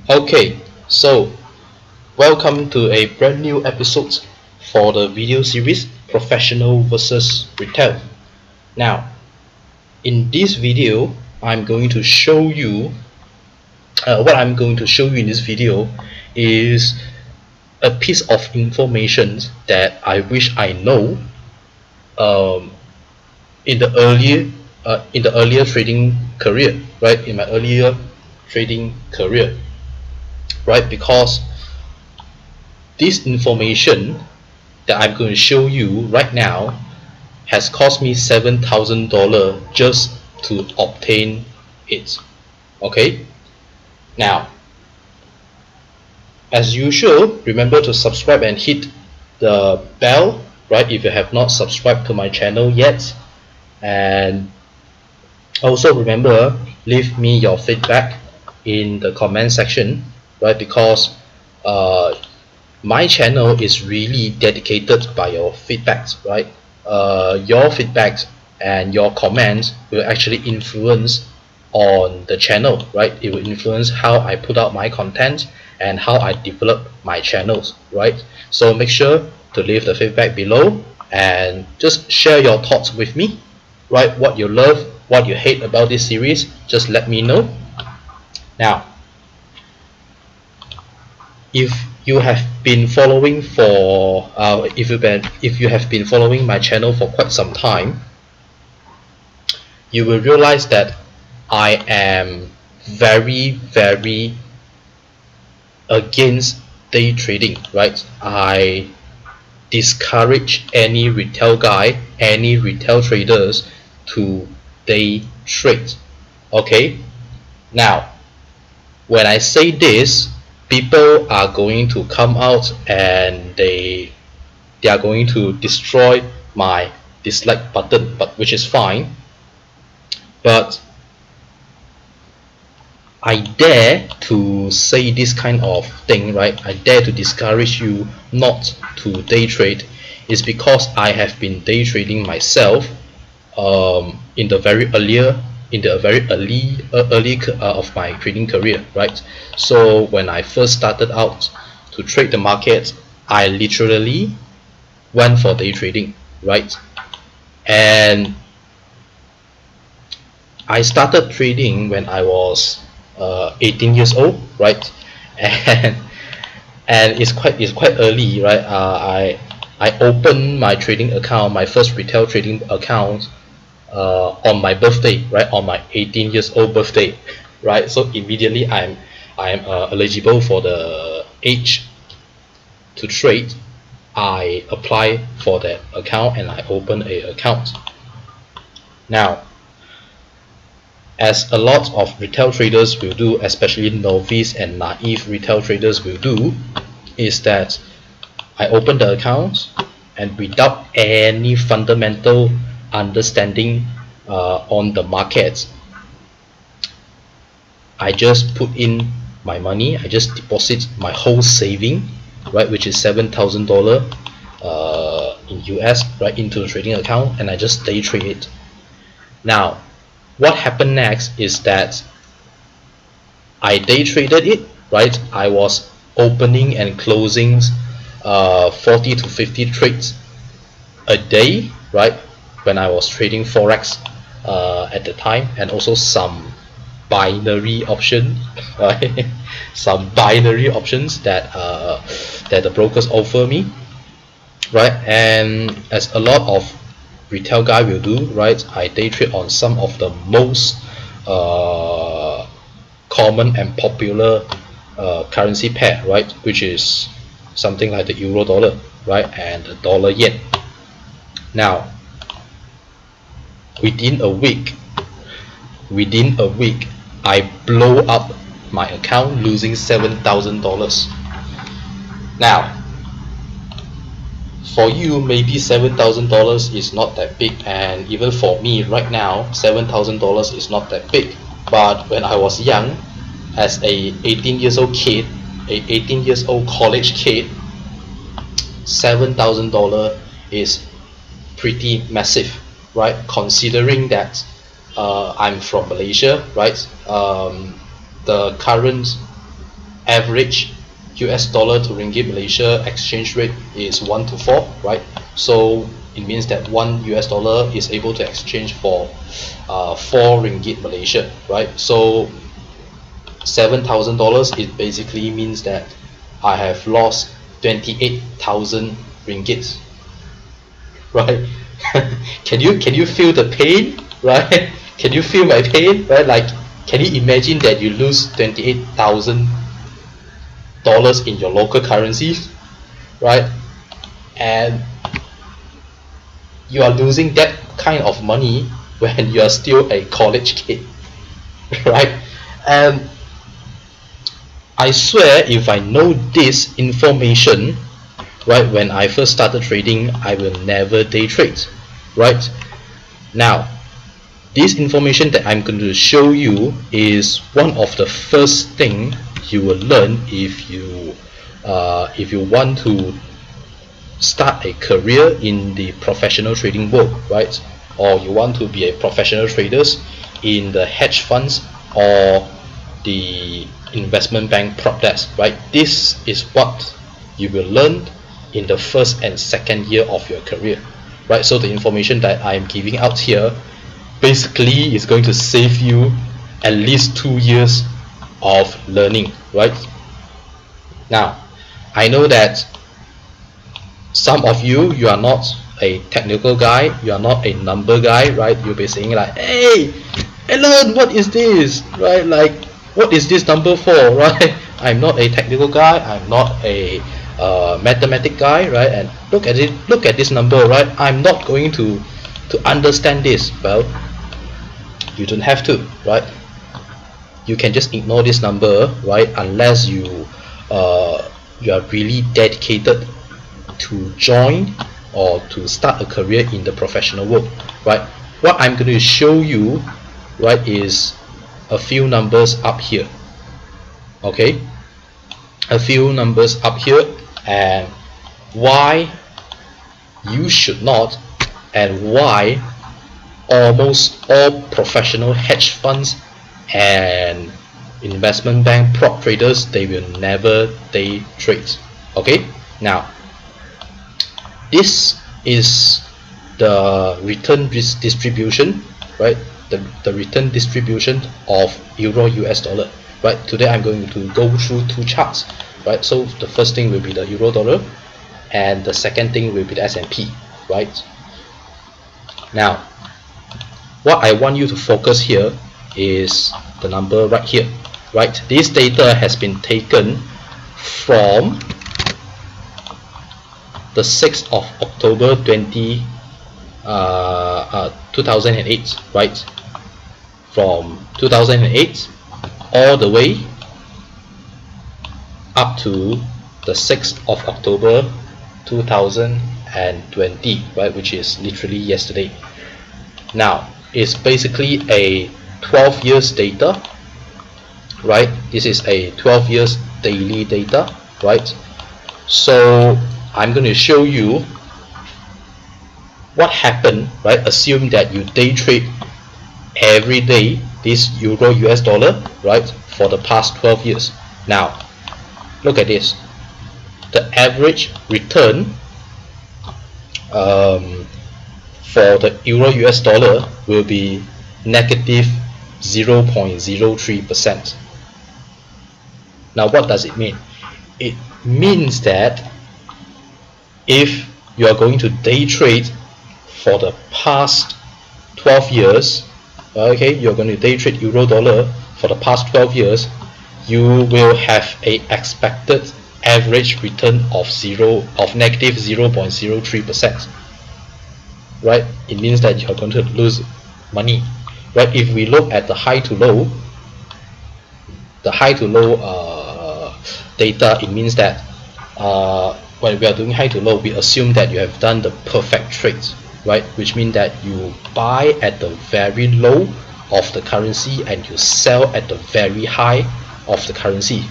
Okay, so welcome to a brand new episode for the video series Professional versus Retail. Now, in this video, I'm going to show you what I'm going to show you in this video is a piece of information that I wish I know um, in the earlier trading career, right? In my earlier trading career, right? Because this information that I'm going to show you right now has cost me $7,000 just to obtain it. Okay, now as usual, remember to subscribe and hit the bell, right, if you have not subscribed to my channel yet. And also remember, leave me your feedback in the comment section, right, because uh, my channel is really dedicated by your feedbacks, right? Your feedbacks and your comments will actually influence on the channel, right? It will influence how I put out my content and how I develop my channels, right? So make sure to leave the feedback below and just share your thoughts with me, right? What you love, what you hate about this series, just let me know. Now, if you have been following for if you have been following my channel for quite some time, you will realize that I am very against day trading, right? I discourage any retail guy, any retail traders to day trade. Okay, now when I say this, people are going to come out and they are going to destroy my dislike button, but which is fine. But I dare to say this kind of thing, right? I dare to discourage you not to day trade is because I have been day trading myself in the very early of my trading career, right? So when I first started out to trade the market, I literally went for day trading, right? And I started trading when I was 18 years old, right? And it's quite early, right? I opened my trading account, my first retail trading account, on my birthday, right? On my 18 years old birthday, right? So immediately I'm eligible for the age to trade. I apply for that account and I open a account. Now, as a lot of retail traders will do, especially novice and naive retail traders will do, is that I open the account and without any fundamental understanding on the markets, I just put in my money, I just deposit my whole saving, right, which is $7,000 in US, right, into the trading account, and I just day trade it. Now, what happened next is that I day traded it, right? I was opening and closing 40 to 50 trades a day, right? When I was trading forex at the time, and also some binary option, right? Some binary options that the brokers offer me, right? And as a lot of retail guy will do, right? I day trade on some of the most common and popular currency pair, right? Which is something like the euro dollar, right? And the dollar yen. Now, within a week, I blow up my account, losing $7,000. Now, for you, maybe $7,000 is not that big, and even for me right now, $7,000 is not that big. But when I was young, as a 18 years old college kid, $7,000 is pretty massive, right? Considering that I'm from Malaysia, right? The current average US dollar to ringgit Malaysia exchange rate is 1 to 4, right? So it means that 1 US dollar is able to exchange for 4 ringgit Malaysia, right? So $7,000, it basically means that I have lost 28,000 ringgits, right? can you feel the pain, right? Can you feel my pain, right? Like, can you imagine that you lose $28,000 in your local currencies, right? And you are losing that kind of money when you are still a college kid, right? And I swear, if I know this information, right, when I first started trading, I will never day trade, right? Now, this information that I'm going to show you is one of the first thing you will learn if you want to start a career in the professional trading world, right? Or you want to be a professional traders in the hedge funds or the investment bank prop desk, right? This is what you will learn in the first and second year of your career, right? So the information that I'm giving out here basically is going to save you at least 2 years of learning, right? Now, I know that some of you are not a technical guy, you are not a number guy, right? You'll be saying like, hey Alan, what is this, right? Like, what is this number for, right? I'm not a technical guy, I'm not a mathematic guy, right? And look at it, look at this number, right? I'm not going to understand this. Well, you don't have to, right? You can just ignore this number, right? Unless you are really dedicated to join or to start a career in the professional world, right? What I'm going to show you, right, is a few numbers up here, okay? A few numbers up here, and why you should not, and why almost all professional hedge funds and investment bank prop traders, they will never day trade. Okay, now this is the return distribution, right? The return distribution of euro US dollar, right? Today I'm going to go through two charts, right? So the first thing will be the euro dollar, and the second thing will be the S&P, right? Now, what I want you to focus here is the number right here, right? This data has been taken from the 6th of October 2008, right? From 2008 all the way up to the 6th of October 2020, right? Which is literally yesterday. Now, it's basically a 12 years data, right? This is a 12 years daily data, right? So I'm going to show you what happened, right? Assume that you day trade every day this euro US dollar, right, for the past 12 years. Now, look at this. The average return for the euro US dollar will be negative 0.03%. Now, what does it mean? It means that if you are going to day trade for the past 12 years, okay, you're going to day trade euro dollar for the past 12 years, you will have a expected average return of negative 0.03%, right? It means that you're going to lose money, right? If we look at the high to low, data, it means that when we are doing high to low, we assume that you have done the perfect trades, right? Which means that you buy at the very low of the currency and you sell at the very high of the currency,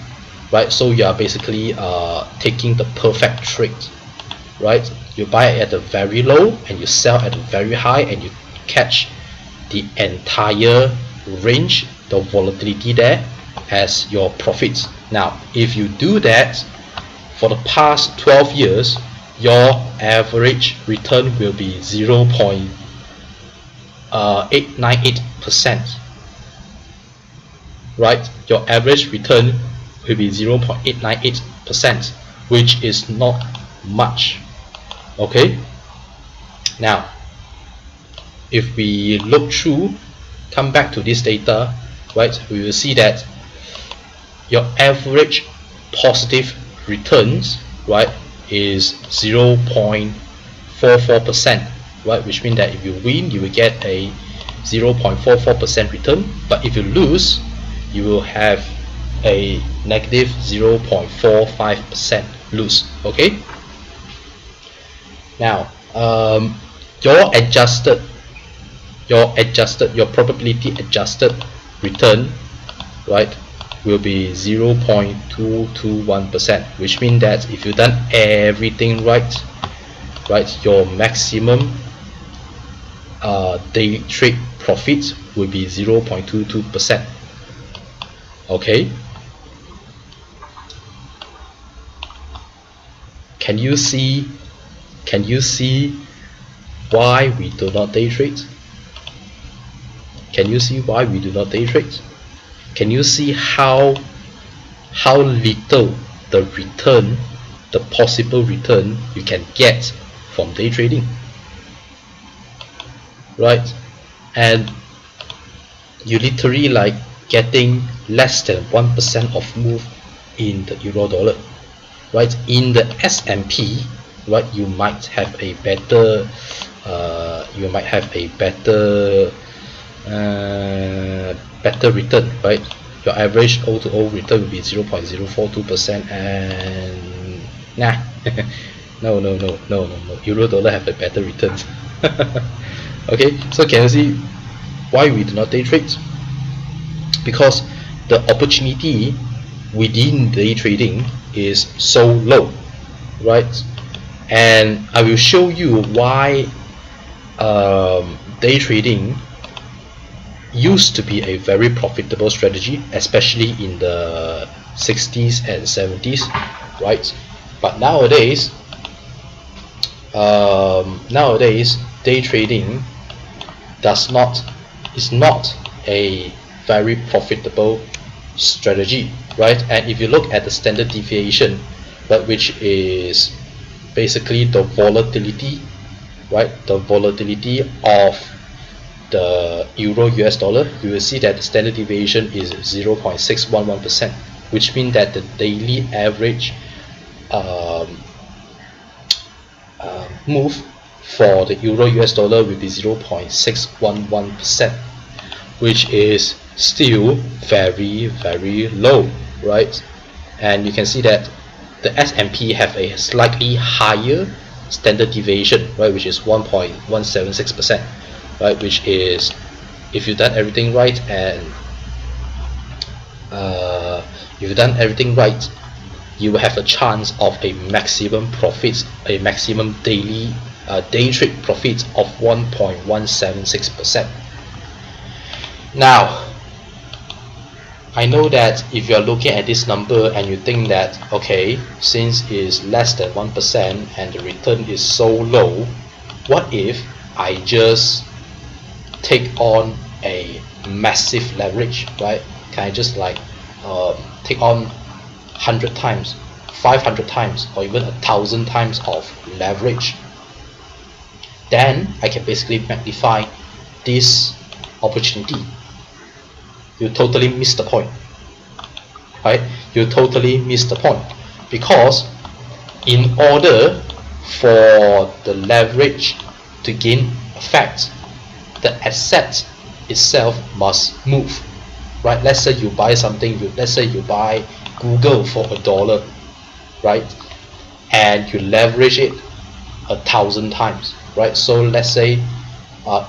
right? So you are basically taking the perfect trade, right? You buy at the very low and you sell at the very high, and you catch the entire range, the volatility there, as your profits, Now if you do that for the past 12 years, your average return will be 0.898%. Right? Your average return will be 0.898%, which is not much. Okay? Now, if we look through, come back to this data, right, we will see that your average positive returns, right, is 0.44%, right, which means that if you win, you will get a 0.44% return, but if you lose, you will have a negative 0.45% lose. Okay, now your probability adjusted return, right, will be 0.221%, which means that if you've done everything right, your maximum day trade profit will be 0.22%. Okay, can you see why we do not day trade? Can you see why we do not day trade? Can you see how little the return, the possible return you can get from day trading, right? And you literally like getting less than 1% of move in the euro dollar, right? In the S&P, right, you might have a better better return, right? Your average O to O return will be 0.042%, and nah, no, euro dollar have a better return. Okay, so can you see why we do not day trade? Because the opportunity within day trading is so low, right? And I will show you why day trading used to be a very profitable strategy, especially in the 60s and 70s, right? But nowadays day trading is not a very profitable strategy, right? And if you look at the standard deviation, right, which is basically the volatility, right, the volatility of the euro US dollar, you will see that the standard deviation is 0.611%, which means that the daily average move for the euro US dollar will be 0.611%, which is still very low, right? And you can see that the S&P have a slightly higher standard deviation, right, which is 1.176%, right, which is, if you've done everything right, and you will have a chance of a maximum profits, a maximum daily day trade profits of 1.176%. Now, I know that if you are looking at this number and you think that, okay, since it's less than 1% and the return is so low, what if I just take on a massive leverage, right? Can I just like take on 100 times, 500 times, or even 1,000 times of leverage? Then I can basically magnify this opportunity. You totally miss the point, right? You totally miss the point, because in order for the leverage to gain effect, the asset itself must move, right? Let's say you buy something, let's say you buy Google for $1, right? And you leverage it 1,000 times, right? So let's say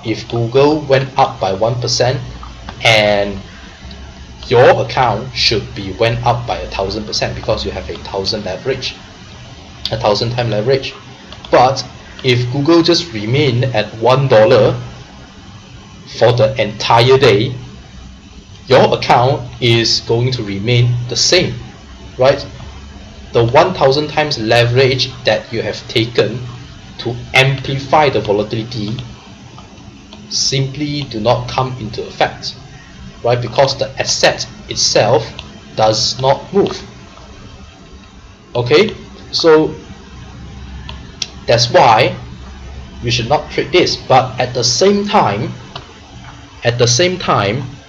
if Google went up by 1%, and your account should be went up by 1,000%, because you have 1,000 leverage, 1,000 time leverage. But if Google just remain at $1 for the entire day, your account is going to remain the same, right? The 1000 times leverage that you have taken to amplify the volatility simply do not come into effect, right? Because the asset itself does not move. Okay, so that's why you should not trade this. But at the same time,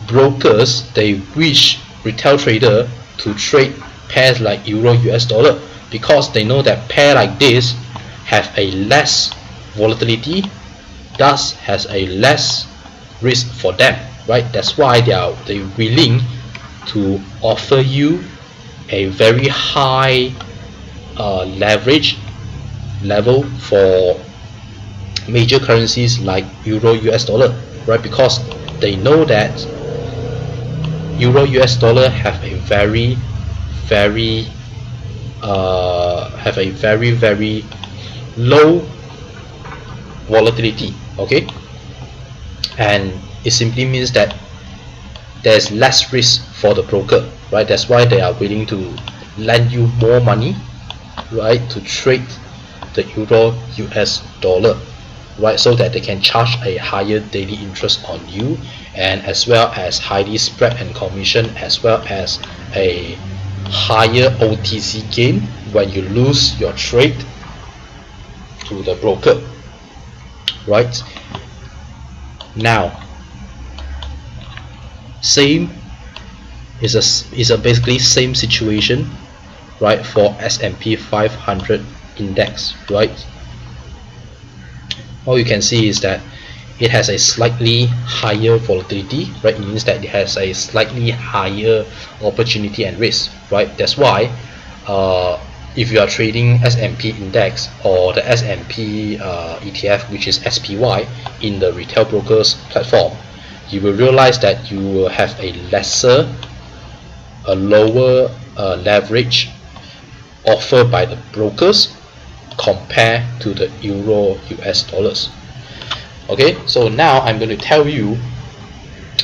brokers, they wish retail trader to trade pairs like euro US dollar, because they know that pair like this have a less volatility, thus has a less risk for them, right? That's why they're willing to offer you a very high leverage level for major currencies like euro US dollar, right? Because they know that euro US dollar have a very low volatility. Okay, and it simply means that there's less risk for the broker, right? That's why they are willing to lend you more money, right, to trade the euro US dollar, right, so that they can charge a higher daily interest on you, and as well as highly spread and commission, as well as a higher OTC gain when you lose your trade to the broker, right? Now, same is a basically same situation, right, for S&P 500 index, right? All you can see is that it has a slightly higher volatility, right? It means that it has a slightly higher opportunity and risk, right? That's why if you are trading S&P index or the S&P ETF, which is SPY, in the retail brokers platform, you will realize that you will have a lower leverage offered by the brokers compared to the euro US dollars. Okay, so now I'm going to tell you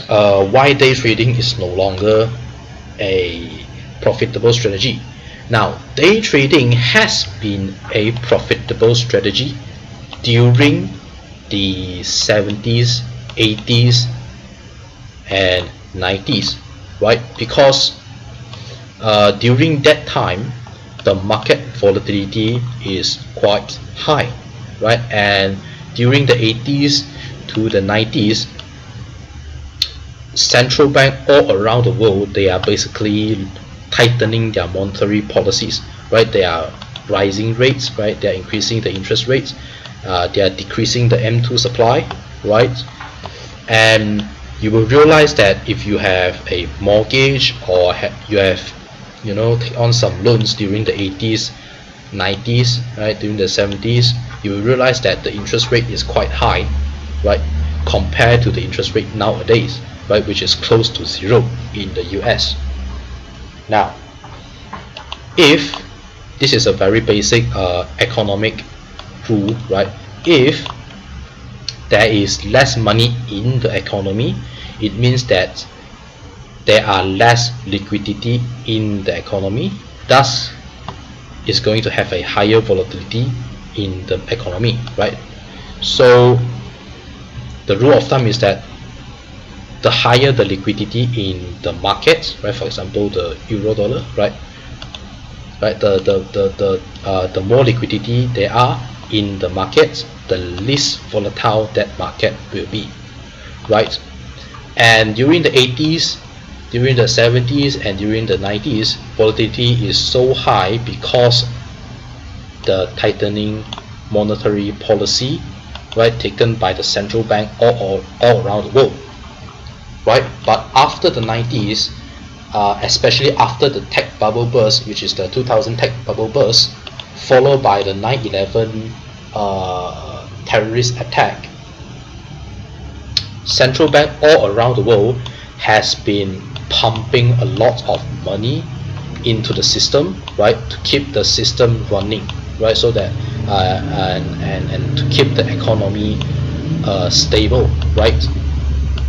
why day trading is no longer a profitable strategy. Now, day trading has been a profitable strategy during the 70s, 80s, and 90s, right? Because during that time, the market volatility is quite high, right? And during the 80s to the 90s, central bank all around the world, they are basically tightening their monetary policies, right? They are rising rates, right? They are increasing the interest rates, they are decreasing the M2 supply, right? And you will realize that if you have a mortgage, or you have, take on some loans during the 80s, 90s, right, during the 70s, you will realize that the interest rate is quite high, right, compared to the interest rate nowadays, right, which is close to zero in the US. Now, if this is a very basic economic rule, right, if there is less money in the economy, it means that there are less liquidity in the economy, thus is going to have a higher volatility in the economy, right? So the rule of thumb is that the higher the liquidity in the market, right, for example the euro dollar, right, the more liquidity there are in the market, the least volatile that market will be, right? And during the 80s, during the 70s, and during the 90s, volatility is so high because the tightening monetary policy, right, taken by the central bank all around the world, right? But after the 90s, especially after the tech bubble burst, which is the 2000 tech bubble burst, followed by the 9/11 terrorist attack, central bank all around the world has been pumping a lot of money into the system, right, to keep the system running, right, so that and to keep the economy stable, right?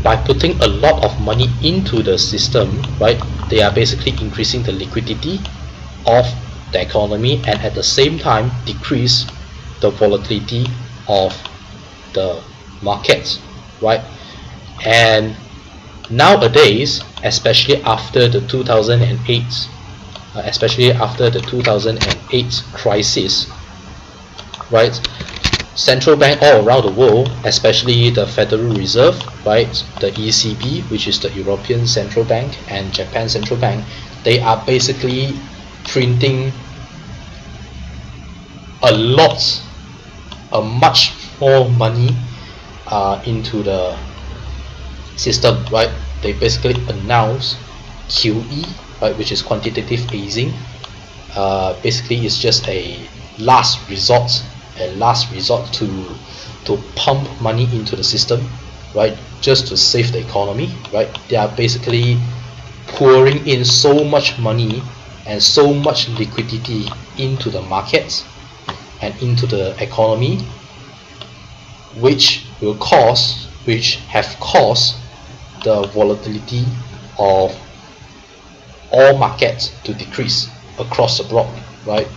By putting a lot of money into the system, right, they are basically increasing the liquidity, of the economy, and at the same time decrease the volatility of the markets, right? And nowadays, especially after the 2008 crisis, right? Central bank all around the world, especially the Federal Reserve, right, the ECB, which is the European Central Bank, and Japan Central Bank, they are basically printing much more money into the system, right? They basically announce QE, right, which is quantitative easing. Basically, it's just a last resort to pump money into the system, right, just to save the economy, right? They are basically pouring in so much money and so much liquidity into the markets and into the economy, which have caused the volatility of all markets to decrease across the board, right?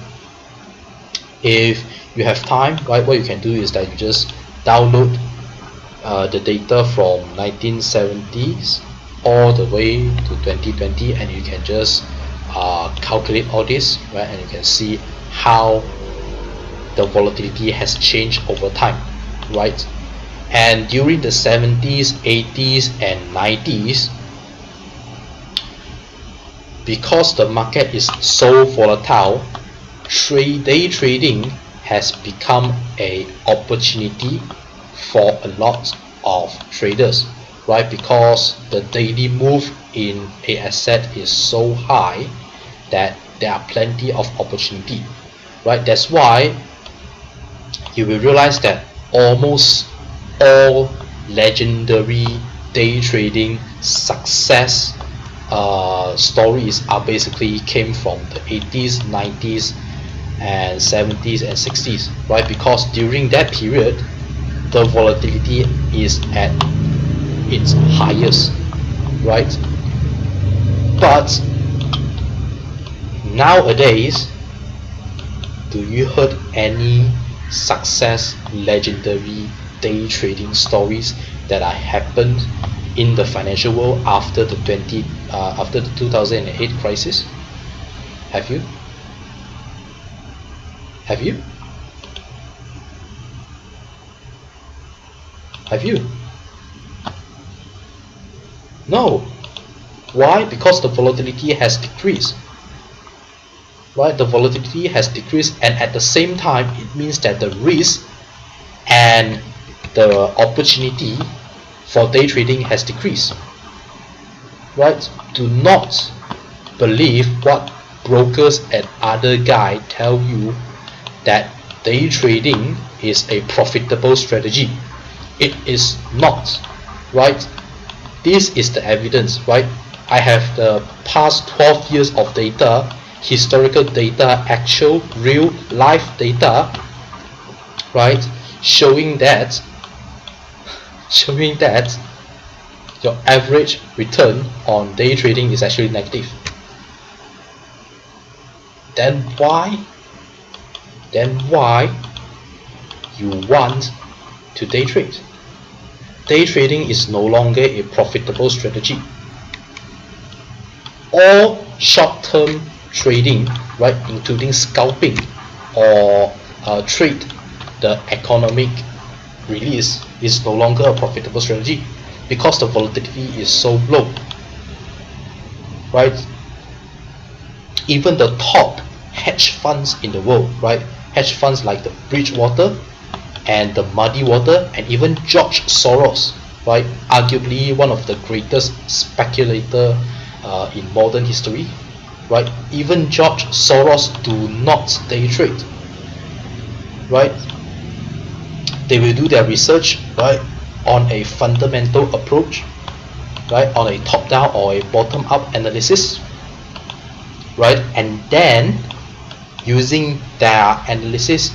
If you have time, right, what you can do is that you just download the data from 1970s all the way to 2020, and you can just calculate all this, right, and you can see how the volatility has changed over time, right? And during the 70s, 80s, and 90s, because the market is so volatile, day trading has become an opportunity for a lot of traders, right? Because the daily move in a asset is so high that there are plenty of opportunity, right? That's why you will realize that almost all legendary day trading success stories are basically came from the 80s, 90s, and 70s and 60s, right? Because during that period, the volatility is at its highest, right? But nowadays, do you heard any success legendary day trading stories that are happened in the financial world after the 2008 crisis? Have you? Have you? Have you? No. Why? Because the volatility has decreased. Right? The volatility has decreased, and at the same time, it means that the risk and the opportunity for day trading has decreased. Right? Do not believe what brokers and other guys tell you that day trading is a profitable strategy. It is not, right? This is the evidence, right? I have the past 12 years of data, historical data, actual real life data, right, showing that your average return on day trading is actually negative. Then why you want to day trade? Day trading is no longer a profitable strategy. All short-term trading, right, including scalping or trade the economic release, is no longer a profitable strategy because the volatility is so low, right? Even the top hedge funds in the world, right, hedge funds like the Bridgewater and the Muddy Water, and even George Soros, right, arguably one of the greatest speculator in modern history, right? Even George Soros do not day trade, right? They will do their research, right, on a fundamental approach, right, on a top-down or a bottom-up analysis, right, and then using their analysis,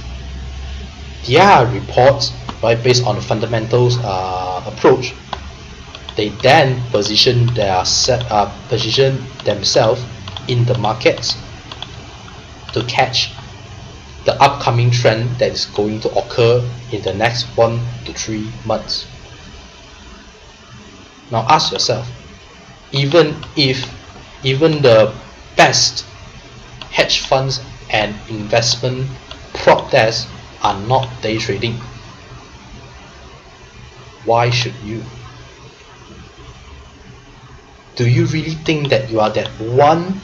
their reports, right, based on the fundamentals approach, they then position themselves in the markets, to catch the upcoming trend that is going to occur in the next 1 to 3 months. Now ask yourself, even the best hedge funds and investment prop desks are not day trading, why should you? Do you really think that you are that one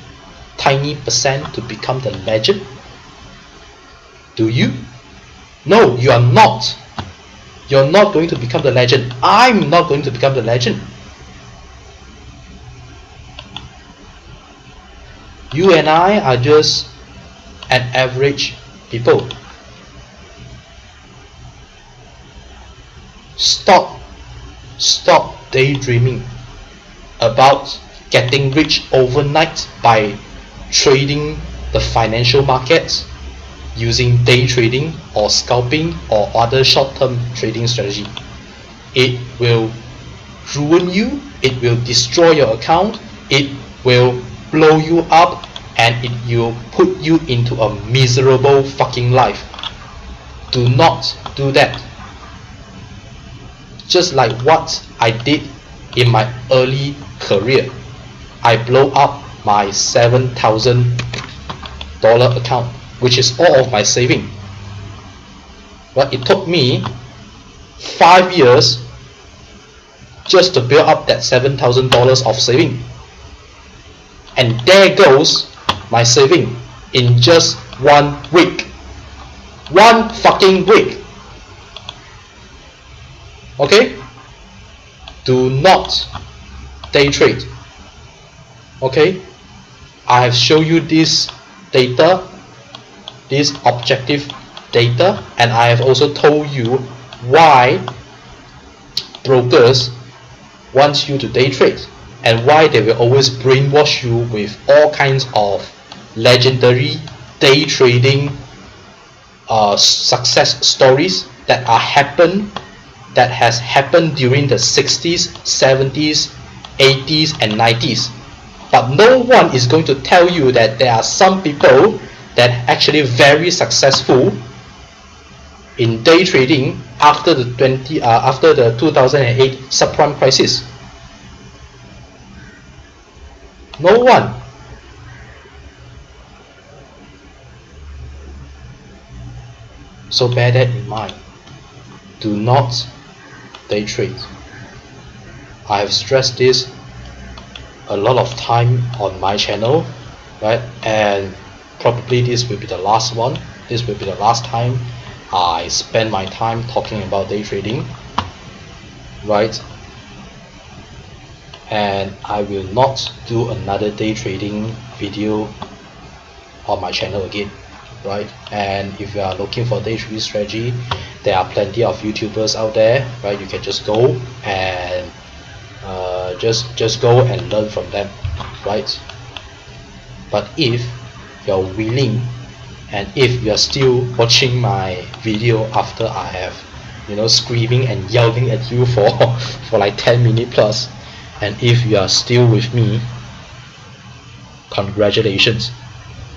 tiny percent to become the legend? Do you? No, you are not. You're not going to become the legend. I'm not going to become the legend. You and I are just an average people. Stop daydreaming about getting rich overnight by trading the financial markets using day trading or scalping or other short-term trading strategy. It will ruin you, it will destroy your account, it will blow you up, and it will put you into a miserable fucking life. Do not do that. Just like what I did in my early career. I blow up my $7,000 account, which is all of my saving. But it took me 5 years just to build up that $7,000 of saving. And there goes my saving in just 1 week. 1 fucking week. Okay? Do not day trade. Okay? I have shown you this data, this objective data, and I have also told you why brokers want you to day trade and why they will always brainwash you with all kinds of legendary day trading success stories that has happened during the 60s, 70s, 80s and 90s. But no one is going to tell you that there are some people that actually very successful in day trading after the 2008 subprime crisis. No one. So bear that in mind. Do not day trade. I have stressed this a lot of time on my channel, right? And probably this will be the last one. This will be the last time I spend my time talking about day trading, right? And I will not do another day trading video on my channel again, right? And if you are looking for day trading strategy, there are plenty of YouTubers out there, right? You can just go and just go and learn from them, right? But if you're willing, and if you're still watching my video after I have, screaming and yelling at you for like 10 minutes plus, and if you are still with me, congratulations,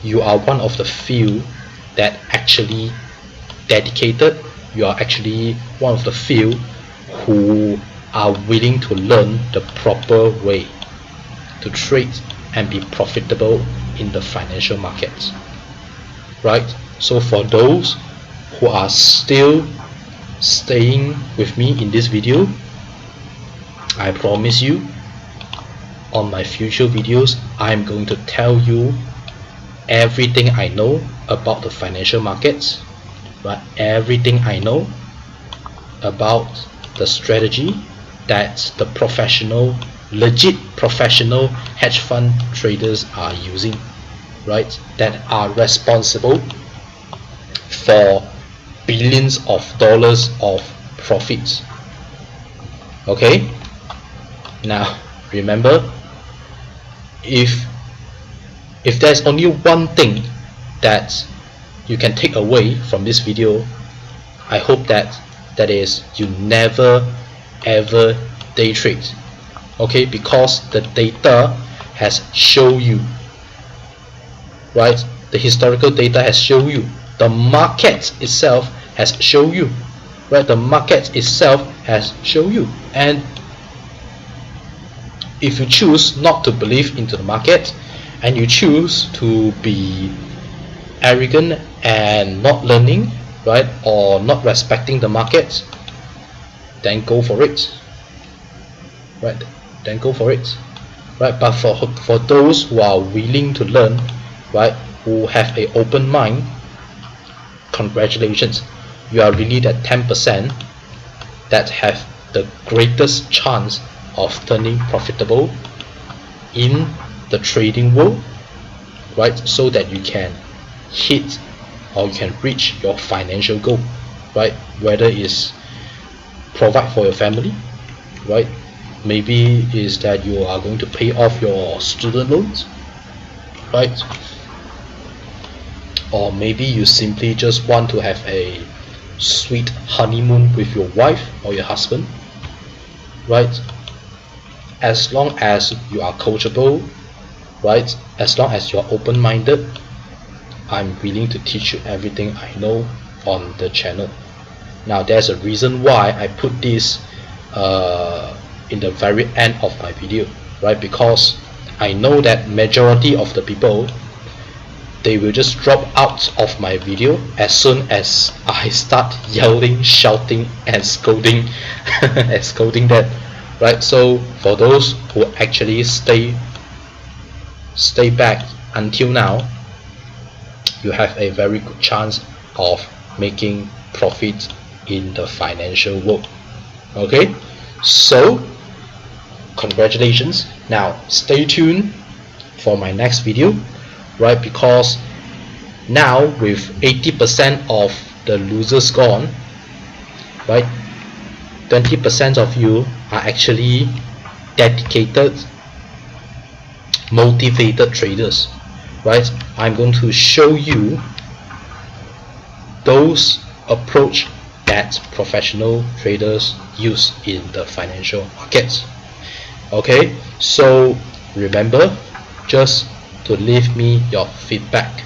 you are one of the few that actually dedicated. You are actually one of the few who are willing to learn the proper way to trade and be profitable in the financial markets, right? So for those who are still staying with me in this video, I promise you on my future videos I'm going to tell you everything I know about the financial markets, but everything I know about the strategy that the legit professional hedge fund traders are using, right? That are responsible for billions of dollars of profits. Okay? Now remember, if there's only one thing that you can take away from this video, I hope that is you never ever day trade. Okay, because the data has shown you, right, the historical data has shown you, the market itself has shown you, right? The market itself has shown you. And if you choose not to believe into the market, and you choose to be arrogant and not learning, right, or not respecting the market, then go for it, right? Then go for it, right? But for those who are willing to learn, right, who have an open mind, congratulations, you are really that 10% that have the greatest chance of turning profitable in the trading world, right? So that you can hit or you can reach your financial goal, right? Whether it's provide for your family, right? Maybe is that you are going to pay off your student loans, right? Or maybe you simply just want to have a sweet honeymoon with your wife or your husband, right? As long as you are coachable, right? As long as you are open-minded, I'm willing to teach you everything I know on the channel. Now there's a reason why I put this in the very end of my video, right? Because I know that majority of the people, they will just drop out of my video as soon as I start yelling, shouting and scolding and scolding them, right? So for those who actually stay back until now, you have a very good chance of making profit in the financial world. Okay, so congratulations. Now stay tuned for my next video, right? Because now with 80% of the losers gone, right, 20% of you are actually dedicated, motivated traders, right? I'm going to show you those approach that professional traders use in the financial markets. Okay, so remember just to leave me your feedback,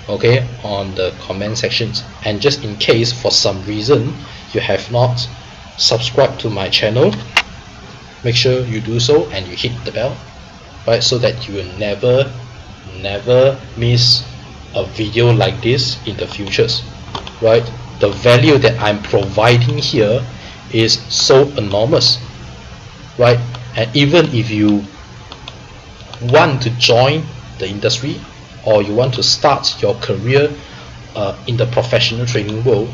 okay, on the comment sections. And just in case for some reason you have not subscribed to my channel, make sure you do so and you hit the bell, right, so that you will never miss a video like this in the futures, right? The value that I'm providing here is so enormous, right? And even if you want to join the industry or you want to start your career in the professional trading world,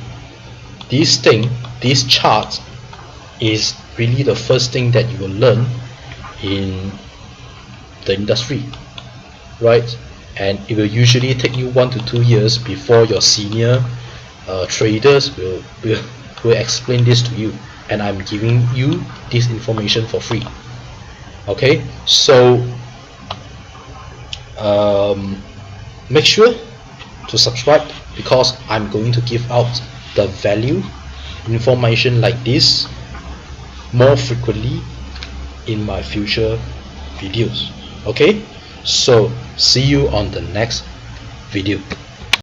this chart is really the first thing that you will learn in the industry, right? And it will usually take you 1 to 2 years before your senior traders will explain this to you, and I'm giving you this information for free. Okay, so make sure to subscribe, because I'm going to give out the value information like this more frequently in my future videos. Okay, so see you on the next video.